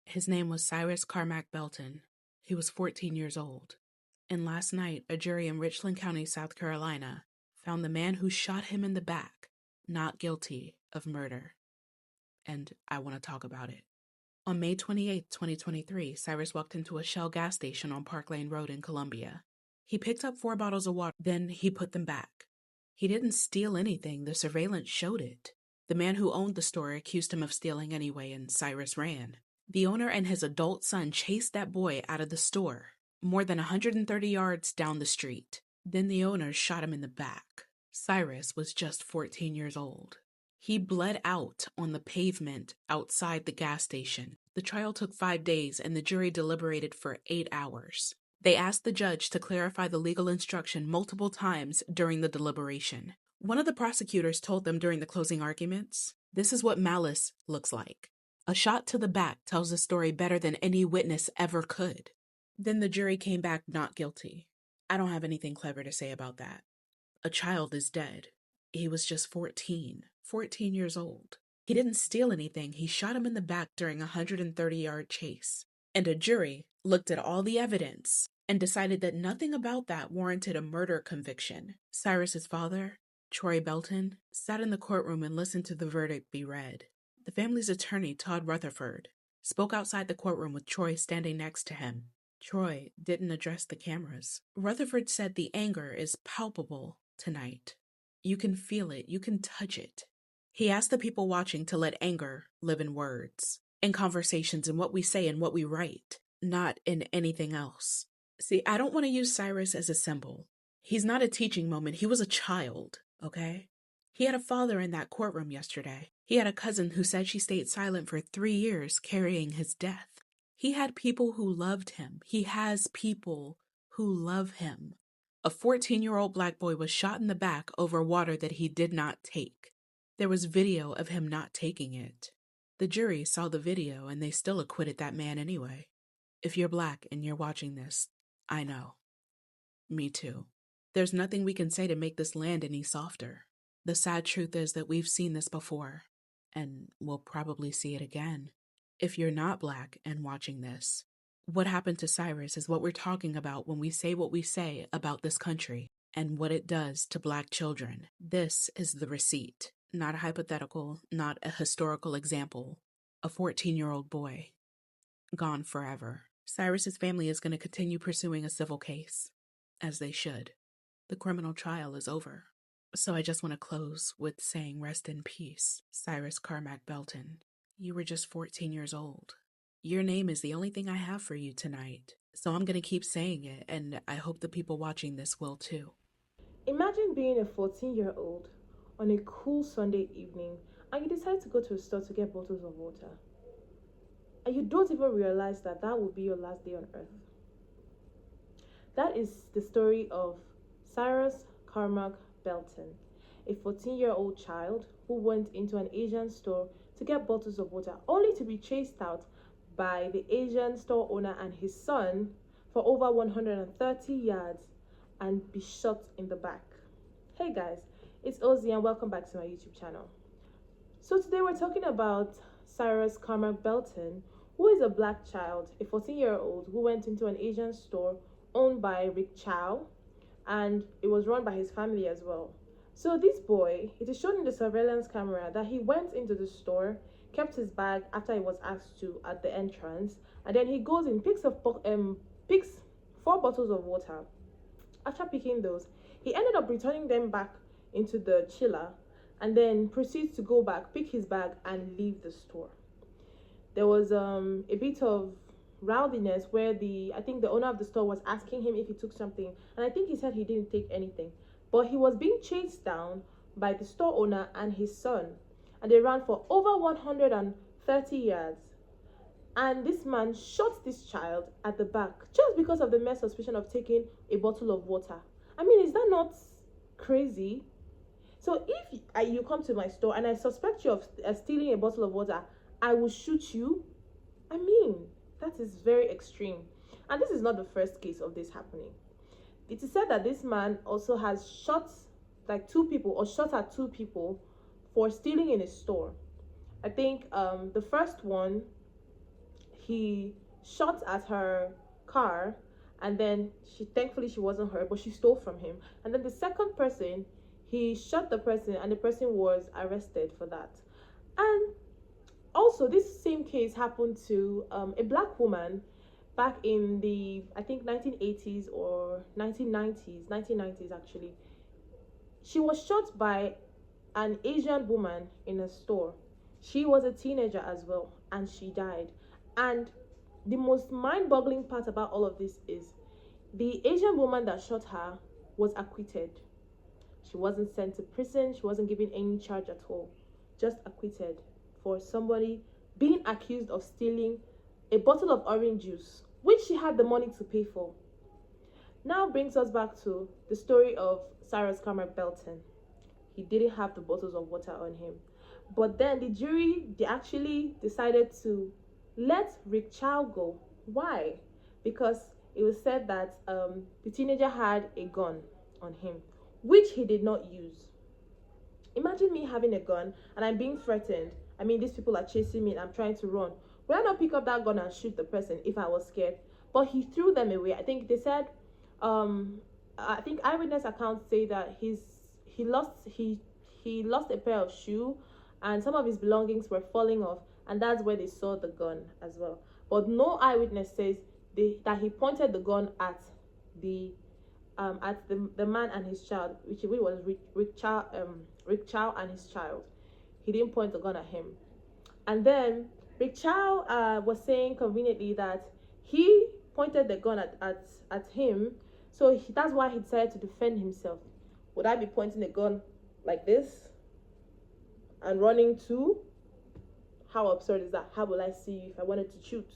His name was Cyrus Carnac Belton. He was 14 years old. And last night, a jury in Richland County, South Carolina, found the man who shot him in the back not guilty of murder. And I want to talk about it. On May 28, 2023, Cyrus walked into a Shell gas station on Park Lane Road in Columbia. He picked up 4 bottles of water, then he put them back. He didn't steal anything, the surveillance showed it. The man who owned the store accused him of stealing anyway, and Cyrus ran. The owner and his adult son chased that boy out of the store, more than 130 yards down the street. Then the owner shot him in the back. Cyrus was just 14 years old. He bled out on the pavement outside the gas station. The trial took 5 days and the jury deliberated for 8 hours. They asked the judge to clarify the legal instruction multiple times during the deliberation. One of the prosecutors told them during the closing arguments, "This is what malice looks like. A shot to the back tells the story better than any witness ever could." Then the jury came back not guilty. I don't have anything clever to say about that. A child is dead. He was just 14 years old. He didn't steal anything. He shot him in the back during a 130-yard chase. And a jury looked at all the evidence and decided that nothing about that warranted a murder conviction. Cyrus's father, Troy Belton, sat in the courtroom and listened to the verdict be read. The family's attorney, Todd Rutherford, spoke outside the courtroom with Troy standing next to him. Troy didn't address the cameras. Rutherford said the anger is palpable tonight. You can feel it. You can touch it. He asked the people watching to let anger live in words, in conversations, in what we say and what we write, not in anything else. See, I don't want to use Cyrus as a symbol. He's not a teaching moment. He was a child, okay? He had a father in that courtroom yesterday. He had a cousin who said she stayed silent for 3 years carrying his death. He had people who loved him. He has people who love him. A 14-year-old black boy was shot in the back over water that he did not take. There was video of him not taking it. The jury saw the video and they still acquitted that man anyway. If you're black and you're watching this, I know. Me too. There's nothing we can say to make this land any softer. The sad truth is that we've seen this before, and we'll probably see it again. If you're not black and watching this, what happened to Cyrus is what we're talking about when we say what we say about this country and what it does to black children. This is the receipt, not a hypothetical, not a historical example. A 14-year-old boy, gone forever. Cyrus's family is going to continue pursuing a civil case, as they should. The criminal trial is over. So I just want to close with saying rest in peace, Cyrus Carnac Belton. You were just 14 years old. Your name is the only thing I have for you tonight. So I'm going to keep saying it, and I hope the people watching this will too. Imagine being a 14-year-old on a cool Sunday evening and you decide to go to a store to get bottles of water. And you don't even realize that that will be your last day on earth. That is the story of Cyrus Carnac Belton, a 14-year-old child who went into an Asian store to get bottles of water, only to be chased out by the Asian store owner and his son for over 130 yards and be shot in the back. Hey guys, it's Ozzy and welcome back to my YouTube channel. So today we're talking about Cyrus Carnac Belton, who is a black child, a 14-year-old who went into an Asian store owned by Rick Chow, and it was run by his family as well. So this boy, it is shown in the surveillance camera that he went into the store, kept his bag after he was asked to at the entrance, and then he goes in, picks 4 bottles of water. After picking those, he ended up returning them back into the chiller and then proceeds to go back, pick his bag, and leave the store. There was a bit of rowdiness where I think the owner of the store was asking him if he took something, and I think he said he didn't take anything, but he was being chased down by the store owner and his son, and they ran for over 130 yards, and this man shot this child at the back just because of the mere suspicion of taking a bottle of water. I mean, is that not crazy? So if you come to my store and I suspect you of stealing a bottle of water, I will shoot you. I mean, that is very extreme. And this is not the first case of this happening. It is said that this man also has shot like 2 people or shot at 2 people for stealing in a store. I think the first one, he shot at her car, and then thankfully she wasn't hurt, but she stole from him. And then the second person, he shot the person, and the person was arrested for that. And also, this same case happened to a black woman back in the, I think, 1980s or 1990s actually. She was shot by an Asian woman in a store. She was a teenager as well, and she died. And the most mind-boggling part about all of this is the Asian woman that shot her was acquitted. She wasn't sent to prison. She wasn't given any charge at all. Just acquitted for somebody being accused of stealing a bottle of orange juice, which she had the money to pay for. Now brings us back to the story of Cyrus Carnac Belton. He didn't have the bottles of water on him. But then the jury, they actually decided to let Rick Chow go. Why? Because it was said that the teenager had a gun on him, which he did not use. Imagine me having a gun and I'm being threatened. I mean, these people are chasing me and I'm trying to run. Would I not pick up that gun and shoot the person if I was scared? But he threw them away. I think they said, I think eyewitness accounts say that he lost a pair of shoes, and some of his belongings were falling off, and that's where they saw the gun as well. But no eyewitness says that he pointed the gun at the man and his child, which was Rick Chow and his child. He didn't point the gun at him. And then Rick Chow was saying conveniently that he pointed the gun at him, so that's why he decided to defend himself. Would I be pointing a gun like this and running too? How absurd is that? How will I see you if I wanted to shoot?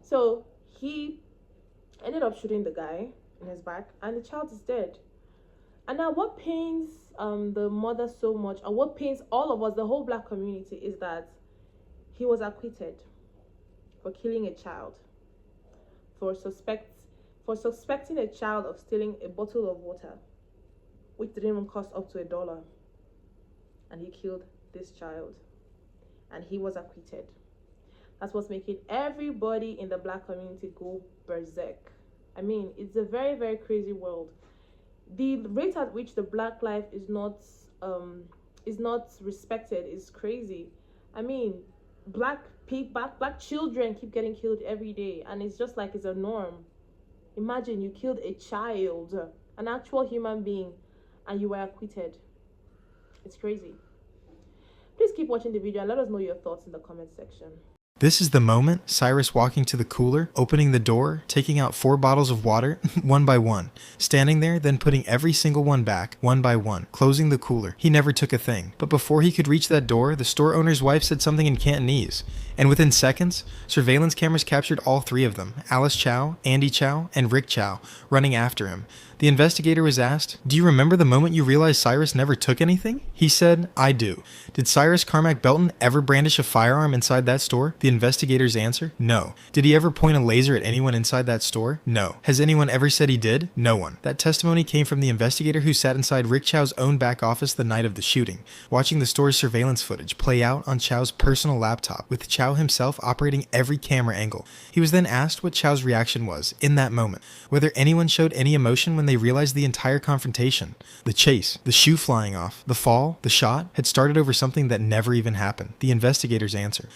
So he ended up shooting the guy in his back, and the child is dead. And now what pains the mother so much, or what pains all of us, the whole black community, is that he was acquitted for killing a child, for suspecting a child of stealing a bottle of water, which didn't even cost up to $1. And he killed this child, and he was acquitted. That's what's making everybody in the black community go berserk. I mean, it's a very, very crazy world. The rate at which the black life is not respected is crazy. I mean, black children keep getting killed every day, and it's just like it's a norm. Imagine you killed a child, an actual human being, and you were acquitted. It's crazy. Please keep watching the video and let us know your thoughts in the comment section. This is the moment, Cyrus walking to the cooler, opening the door, taking out 4 bottles of water, one by one, standing there, then putting every single one back, one by one, closing the cooler. He never took a thing. But before he could reach that door, the store owner's wife said something in Cantonese. And within seconds, surveillance cameras captured all 3 of them, Alice Chow, Andy Chow, and Rick Chow, running after him. The investigator was asked, "Do you remember the moment you realized Cyrus never took anything?" He said, "I do." Did Cyrus Carnac Belton ever brandish a firearm inside that store? The investigator's answer, no. Did he ever point a laser at anyone inside that store? No. Has anyone ever said he did? No one. That testimony came from the investigator who sat inside Rick Chow's own back office the night of the shooting, watching the store's surveillance footage play out on Chow's personal laptop, with Chow himself operating every camera angle. He was then asked what Chow's reaction was, in that moment, whether anyone showed any emotion when they realized the entire confrontation, the chase, the shoe flying off, the fall, the shot, had started over something that never even happened. The investigator's answer,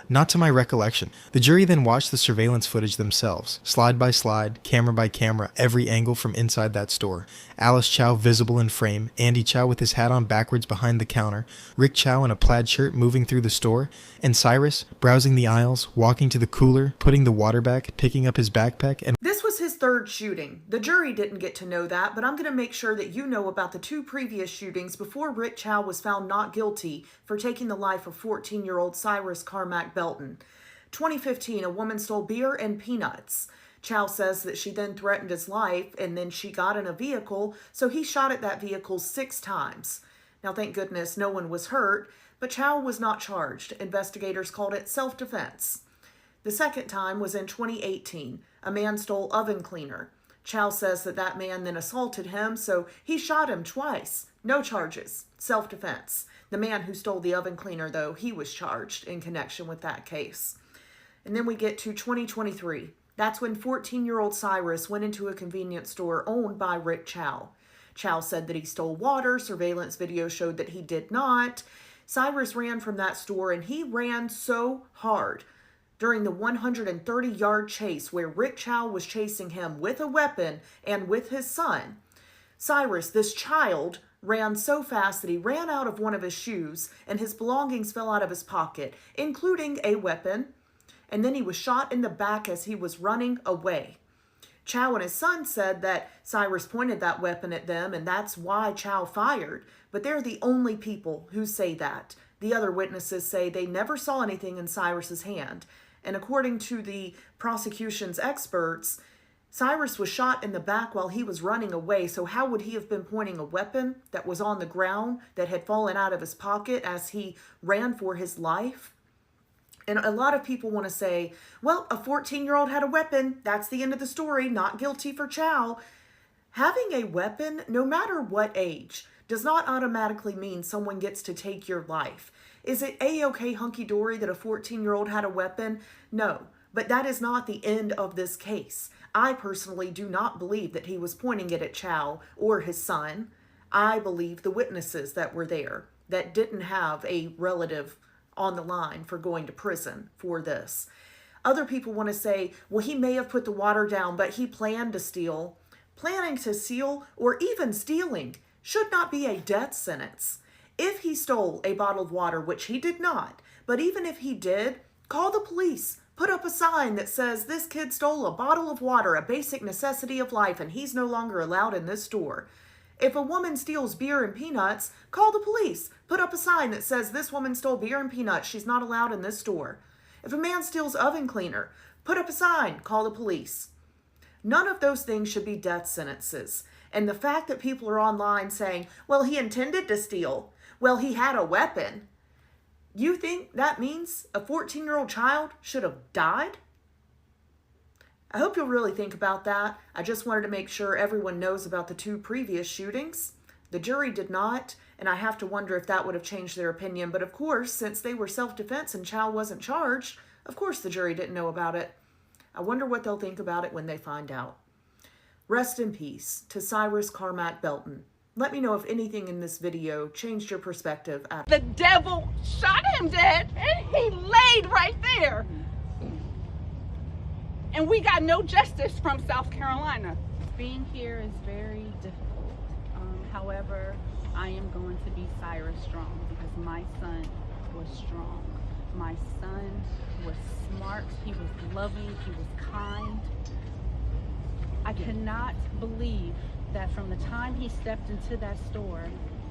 "Not to my recollection." The jury then watched the surveillance footage themselves, slide by slide, camera by camera, every angle from inside that store. Alice Chow visible in frame, Andy Chow with his hat on backwards behind the counter, Rick Chow in a plaid shirt moving through the store, and Cyrus browsing the aisles, walking to the cooler, putting the water back, picking up his backpack, and This was his 3rd shooting. The jury didn't get to know that, but I'm going to make sure that you know about the 2 previous shootings before Rick Chow was found not guilty for taking the life of 14-year-old Cyrus Carnac Belton. 2015, a woman stole beer and peanuts. Chow says that she then threatened his life, and then she got in a vehicle, so he shot at that vehicle 6 times. Now, thank goodness no one was hurt, but Chow was not charged. Investigators called it self-defense. The 2nd time was in 2018. A man stole oven cleaner. Chow says that man then assaulted him, so he shot him twice. No charges. Self-defense. The man who stole the oven cleaner, though, he was charged in connection with that case. And then we get to 2023. That's when 14-year-old Cyrus went into a convenience store owned by Rick Chow. Chow said that he stole water. Surveillance video showed that he did not. Cyrus ran from that store, and he ran so hard during the 130-yard chase where Rick Chow was chasing him with a weapon and with his son. Cyrus, this child, ran so fast that he ran out of one of his shoes and his belongings fell out of his pocket, including a weapon, and then he was shot in the back as he was running away. Chow and his son said that Cyrus pointed that weapon at them and that's why Chow fired, but they're the only people who say that. The other witnesses say they never saw anything in Cyrus's hand, and according to the prosecution's experts, Cyrus was shot in the back while he was running away, so how would he have been pointing a weapon that was on the ground that had fallen out of his pocket as he ran for his life? And a lot of people want to say, well, a 14-year-old had a weapon. That's the end of the story. Not guilty for Chow. Having a weapon, no matter what age, does not automatically mean someone gets to take your life. Is it a-okay hunky-dory that a 14-year-old had a weapon? No, but that is not the end of this case. I personally do not believe that he was pointing it at Chow or his son. I believe the witnesses that were there that didn't have a relative on the line for going to prison for this. Other people want to say, well, he may have put the water down, but he planned to steal. Planning to steal or even stealing should not be a death sentence. If he stole a bottle of water, which he did not, but even if he did, call the police. Put up a sign that says this kid stole a bottle of water, a basic necessity of life, and he's no longer allowed in this store. If a woman steals beer and peanuts, call the police. Put up a sign that says this woman stole beer and peanuts. She's not allowed in this store. If a man steals oven cleaner, put up a sign. Call the police. None of those things should be death sentences. And the fact that people are online saying, well, he intended to steal. Well, he had a weapon. You think that means a 14-year-old child should have died? I hope you'll really think about that. I just wanted to make sure everyone knows about the 2 previous shootings. The jury did not, and I have to wonder if that would have changed their opinion. But of course, since they were self-defense and Chow wasn't charged, of course the jury didn't know about it. I wonder what they'll think about it when they find out. Rest in peace to Cyrus Carnac Belton. Let me know if anything in this video changed your perspective. The devil shot him dead, and he laid right there. And we got no justice from South Carolina. Being here is very difficult. However, I am going to be Cyrus strong because my son was strong. My son was smart, he was loving, he was kind. I cannot believe that from the time he stepped into that store,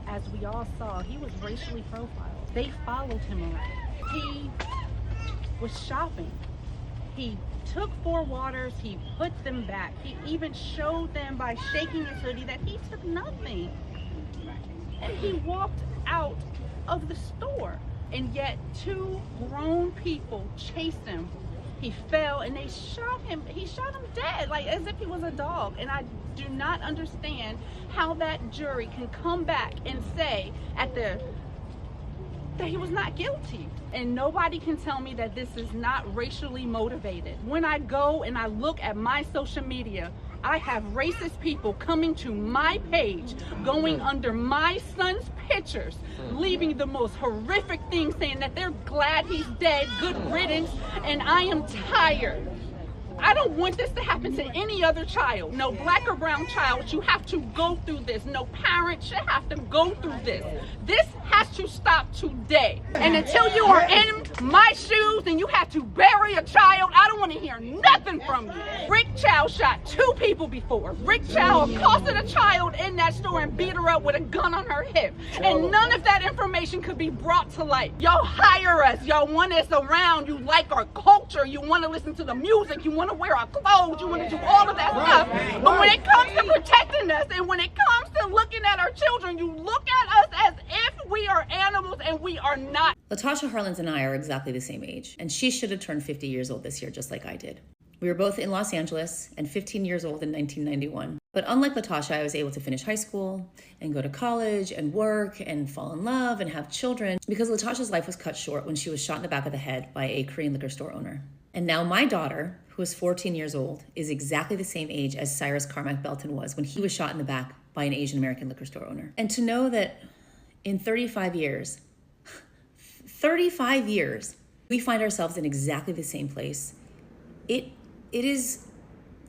as we all saw, he was racially profiled. They followed him around. He was shopping. He took 4 waters, he put them back. He even showed them by shaking his hoodie that he took nothing. And he walked out of the store. And yet 2 grown people chased him. He fell and they shot him. He shot him dead, like as if he was a dog. And I do not understand how that jury can come back and say that he was not guilty. And nobody can tell me that this is not racially motivated. When I go and I look at my social media, I have racist people coming to my page, going under my son's pictures, leaving the most horrific things, saying that they're glad he's dead, good riddance, and I am tired. I don't want this to happen to any other child. No black or brown child should have to go through this. No parent should have to go through this. This has to stop today. And until you are in my shoes and you have to bury a child, I don't want to hear nothing from you. Rick Chow shot 2 people before. Rick Chow accosted a child in that store and beat her up with a gun on her hip. And none of that information could be brought to light. Y'all hire us. Y'all want us around. You like our culture. You want to listen to the music. You want to wear our clothes. You want to do all of that stuff. But when it comes to protecting us and when it comes to looking at our children, you look at us as if we are animals and we are not. Latasha Harlins and I are exactly the same age, and she should have turned 50 years old this year, just like I did. We were both in Los Angeles and 15 years old in 1991. But unlike Latasha, I was able to finish high school and go to college and work and fall in love and have children because Latasha's life was cut short when she was shot in the back of the head by a Korean liquor store owner. And now my daughter, who is 14 years old, is exactly the same age as Cyrus Carnac Belton was when he was shot in the back by an Asian American liquor store owner. And to know that in 35 years, we find ourselves in exactly the same place, it is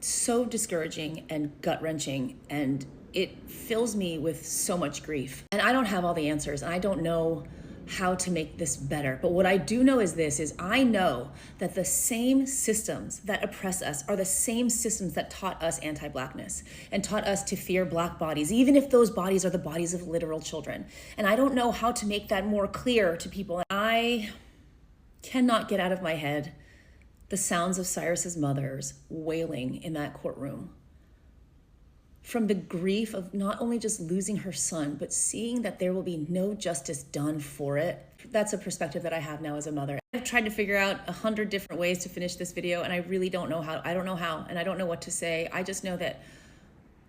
so discouraging and gut-wrenching, and it fills me with so much grief. And I don't have all the answers, and I don't know how to make this better. But what I do know is this, is I know that the same systems that oppress us are the same systems that taught us anti-Blackness and taught us to fear Black bodies, even if those bodies are the bodies of literal children. And I don't know how to make that more clear to people. I cannot get out of my head the sounds of Cyrus's mother's wailing in that courtroom, from the grief of not only just losing her son, but seeing that there will be no justice done for it. That's a perspective that I have now as a mother. I've tried to figure out 100 different ways to finish this video, and I really don't know how. I don't know how, and I don't know what to say. I just know that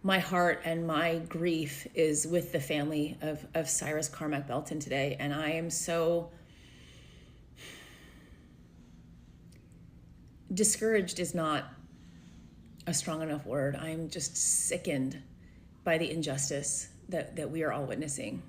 my heart and my grief is with the family of Cyrus Carnac Belton today, and I am so discouraged is not a strong enough word. I'm just sickened by the injustice that we are all witnessing.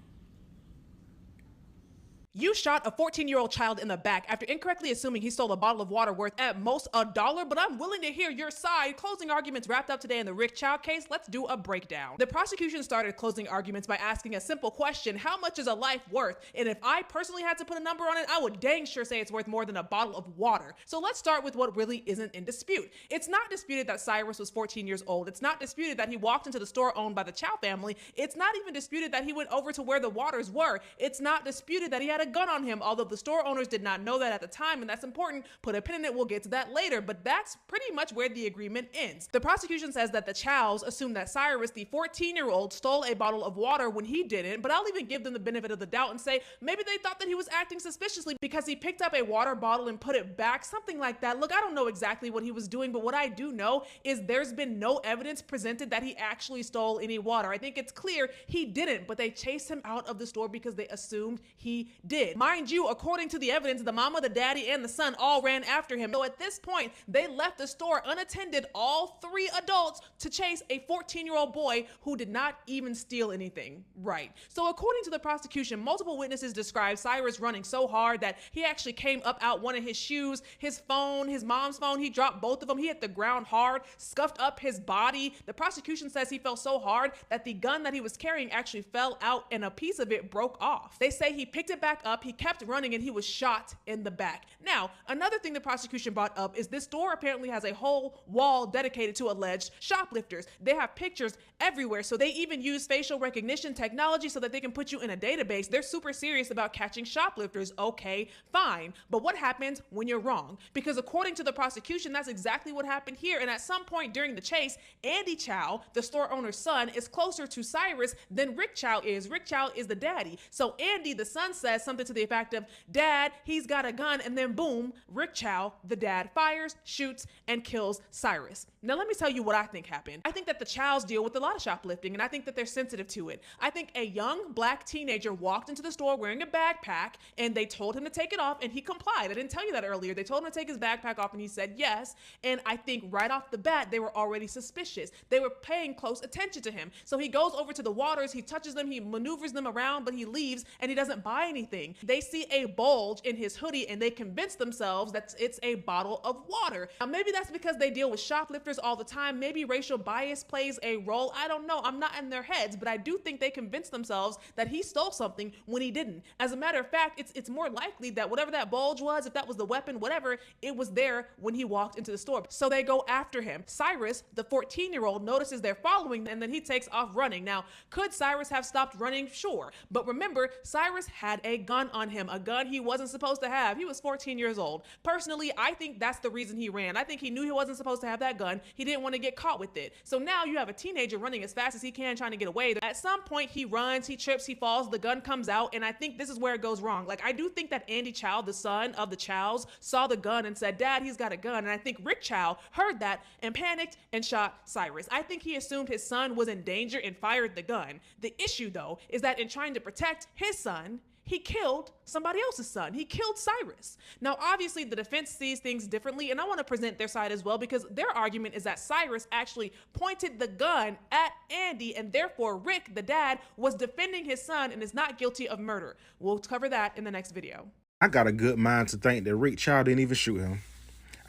You shot a 14-year-old child in the back after incorrectly assuming he stole a bottle of water worth at most $1, but I'm willing to hear your side. Closing arguments wrapped up today in the Rick Chow case. Let's do a breakdown. The prosecution started closing arguments by asking a simple question: how much is a life worth? And if I personally had to put a number on it, I would dang sure say it's worth more than a bottle of water. So let's start with what really isn't in dispute. It's not disputed that Cyrus was 14 years old. It's not disputed that he walked into the store owned by the Chow family. It's not even disputed that he went over to where the waters were. It's not disputed that he had a gun on him, although the store owners did not know that at the time, and that's important. Put a pin in it, we'll get to that later, but that's pretty much where the agreement ends. The prosecution says that the Chows assumed that Cyrus, the 14-year-old, stole a bottle of water when he didn't, but I'll even give them the benefit of the doubt and say maybe they thought that he was acting suspiciously because he picked up a water bottle and put it back, something like that. Look, I don't know exactly what he was doing, but what I do know is there's been no evidence presented that he actually stole any water. I think it's clear he didn't, but they chased him out of the store because they assumed he did. Mind you, according to the evidence, the mama, the daddy, and the son all ran after him. So at this point, they left the store unattended, all three adults, to chase a 14-year-old boy who did not even steal anything. Right. So according to the prosecution, multiple witnesses described Cyrus running so hard that he actually came up out one of his shoes, his phone, his mom's phone. He dropped both of them. He hit the ground hard, scuffed up his body. The prosecution says he fell so hard that the gun that he was carrying actually fell out and a piece of it broke off. They say he picked it back up, he kept running, and he was shot in the back. Now, another thing the prosecution brought up is this store apparently has a whole wall dedicated to alleged shoplifters. They have pictures everywhere, so they even use facial recognition technology so that they can put you in a database. They're super serious about catching shoplifters. Okay, fine. But what happens when you're wrong? Because according to the prosecution, that's exactly what happened here. And at some point during the chase, Andy Chow, the store owner's son, is closer to Cyrus than Rick Chow is. Rick Chow is the daddy. So Andy, the son, says something to the effect of, "Dad, he's got a gun," and then boom, Rick Chow, the dad, fires, shoots, and kills Cyrus. Now let me tell you what I think happened. I think that the Chows deal with a lot of shoplifting, and I think that they're sensitive to it. I think a young Black teenager walked into the store wearing a backpack, and they told him to take it off, and he complied. I didn't tell you that earlier. They told him to take his backpack off, and he said yes, and I think right off the bat, they were already suspicious. They were paying close attention to him. So he goes over to the waters, he touches them, he maneuvers them around, but he leaves, and he doesn't buy anything. They see a bulge in his hoodie, and they convince themselves that it's a bottle of water. Now maybe that's because they deal with shoplifters all the time. Maybe racial bias plays a role. I don't know. I'm not in their heads, but I do think they convinced themselves that he stole something when he didn't. As a matter of fact, it's more likely that whatever that bulge was, if that was the weapon, whatever, it was there when he walked into the store. So they go after him. Cyrus, the 14-year-old, notices they're following, and then he takes off running. Now, could Cyrus have stopped running? Sure. But remember, Cyrus had a gun on him, a gun he wasn't supposed to have. He was 14 years old. Personally, I think that's the reason he ran. I think he knew he wasn't supposed to have that gun. He didn't want to get caught with it. So now you have a teenager running as fast as he can, trying to get away. At some point, he runs, he trips, he falls, the gun comes out, and I think this is where it goes wrong. Like, I do think that Andy Chow, the son of the Chows, saw the gun and said, "Dad, he's got a gun." And I think Rick Chow heard that and panicked and shot Cyrus. I think he assumed his son was in danger and fired the gun. The issue, though, is that in trying to protect his son, he killed somebody else's son. He killed Cyrus. Now, obviously, the defense sees things differently, and I want to present their side as well, because their argument is that Cyrus actually pointed the gun at Andy, and therefore Rick, the dad, was defending his son and is not guilty of murder. We'll cover that in the next video. I got a good mind to think that Rick Child didn't even shoot him.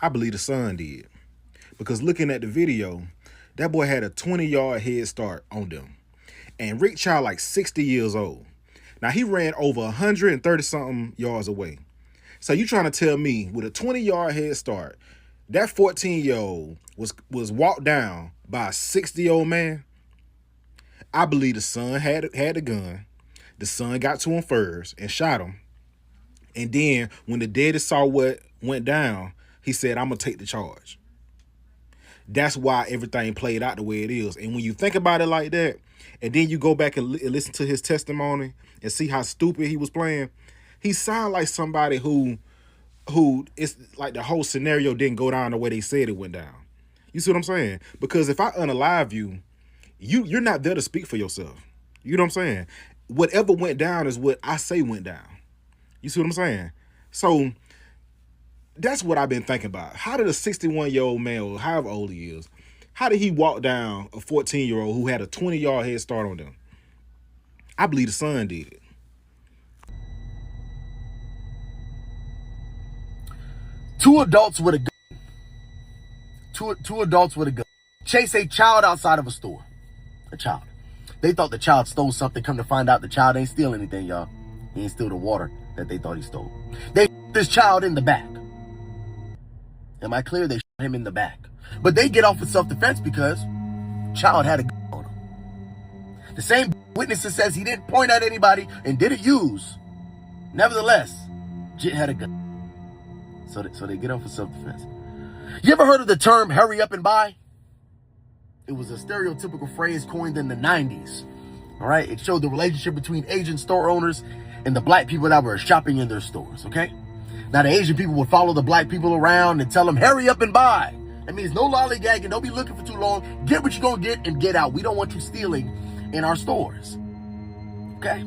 I believe the son did. Because looking at the video, that boy had a 20-yard head start on them. And Rick Child like 60 years old. Now, he ran over 130-something yards away. So you trying to tell me with a 20-yard head start, that 14-year-old was walked down by a 60-year-old man? I believe the son had the gun. The son got to him first and shot him. And then when the daddy saw what went down, he said, I'm going to take the charge. That's why everything played out the way it is. And when you think about it like that, and then you go back and listen to his testimony and see how stupid he was playing, he sounded like somebody who it's like the whole scenario didn't go down the way they said it went down. You see what I'm saying? Because if I unalive you, you're not there to speak for yourself. You know what I'm saying? Whatever went down is what I say went down. You see what I'm saying? So that's what I've been thinking about. How did a 61-year-old man, or however old he is, how did he walk down a 14-year-old who had a 20-yard head start on them? I believe the son did it. Two adults with a gun. Two adults with a gun chase a child outside of a store. A child. They thought the child stole something. Come to find out the child ain't steal anything, y'all. He ain't steal the water that they thought he stole. They this child in the back. Am I clear? They shot him in the back. But they get off with self-defense because child had a gun on him. The same witness that says he didn't point at anybody and didn't use. Nevertheless, Jit had a gun. So they get off with self-defense. You ever heard of the term hurry up and buy? It was a stereotypical phrase coined in the 90s. All right? It showed the relationship between Asian store owners and the black people that were shopping in their stores, okay? Now, the Asian people would follow the black people around and tell them, hurry up and buy. That means no lollygagging. Don't be looking for too long. Get what you're going to get and get out. We don't want you stealing in our stores. Okay?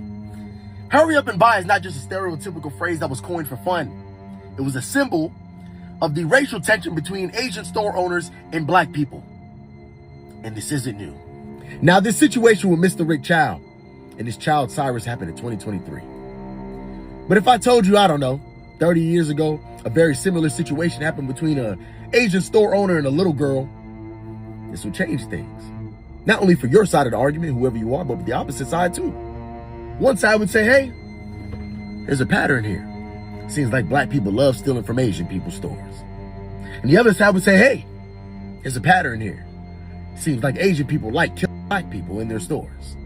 Hurry up and buy is not just a stereotypical phrase that was coined for fun. It was a symbol of the racial tension between Asian store owners and black people. And this isn't new. Now, this situation with Mr. Rick Child and his child Cyrus happened in 2023. But if I told you, I don't know, 30 years ago, a very similar situation happened between an Asian store owner and a little girl, this would change things. Not only for your side of the argument, whoever you are, but for the opposite side too. One side would say, hey, there's a pattern here. Seems like black people love stealing from Asian people's stores. And the other side would say, hey, there's a pattern here. Seems like Asian people like killing black people in their stores.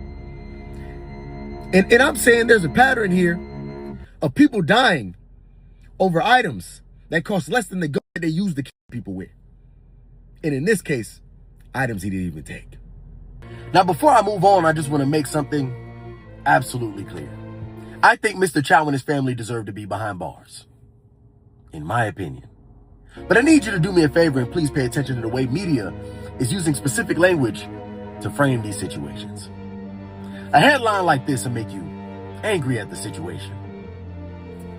And I'm saying there's a pattern here of people dying over items that cost less than the gun that they use to kill people with. And in this case, items he didn't even take. Now, before I move on, I just want to make something absolutely clear. I think Mr. Chow and his family deserve to be behind bars, in my opinion. But I need you to do me a favor and please pay attention to the way media is using specific language to frame these situations. A headline like this will make you angry at the situation.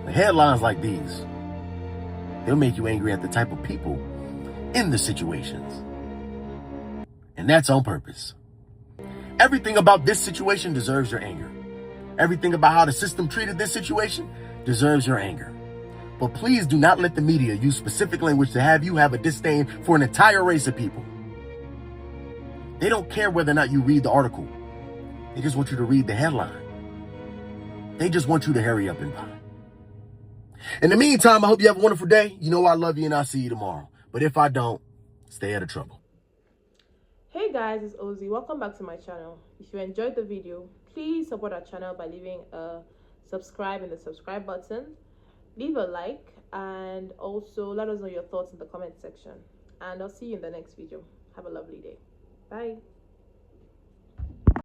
The headlines like these, they'll make you angry at the type of people in the situations. And that's on purpose. Everything about this situation deserves your anger. Everything about how the system treated this situation deserves your anger. But please do not let the media use specific language to have you have a disdain for an entire race of people. They don't care whether or not you read the article. They just want you to read the headline. They just want you to hurry up and buy. In the meantime, I hope you have a wonderful day. You know I love you and I'll see you tomorrow. But if I don't, stay out of trouble. Hey guys, it's Ozzy. Welcome back to my channel. If you enjoyed the video, please support our channel by leaving a subscribe in the subscribe button. Leave a like and also let us know your thoughts in the comment section. And I'll see you in the next video. Have a lovely day. Bye.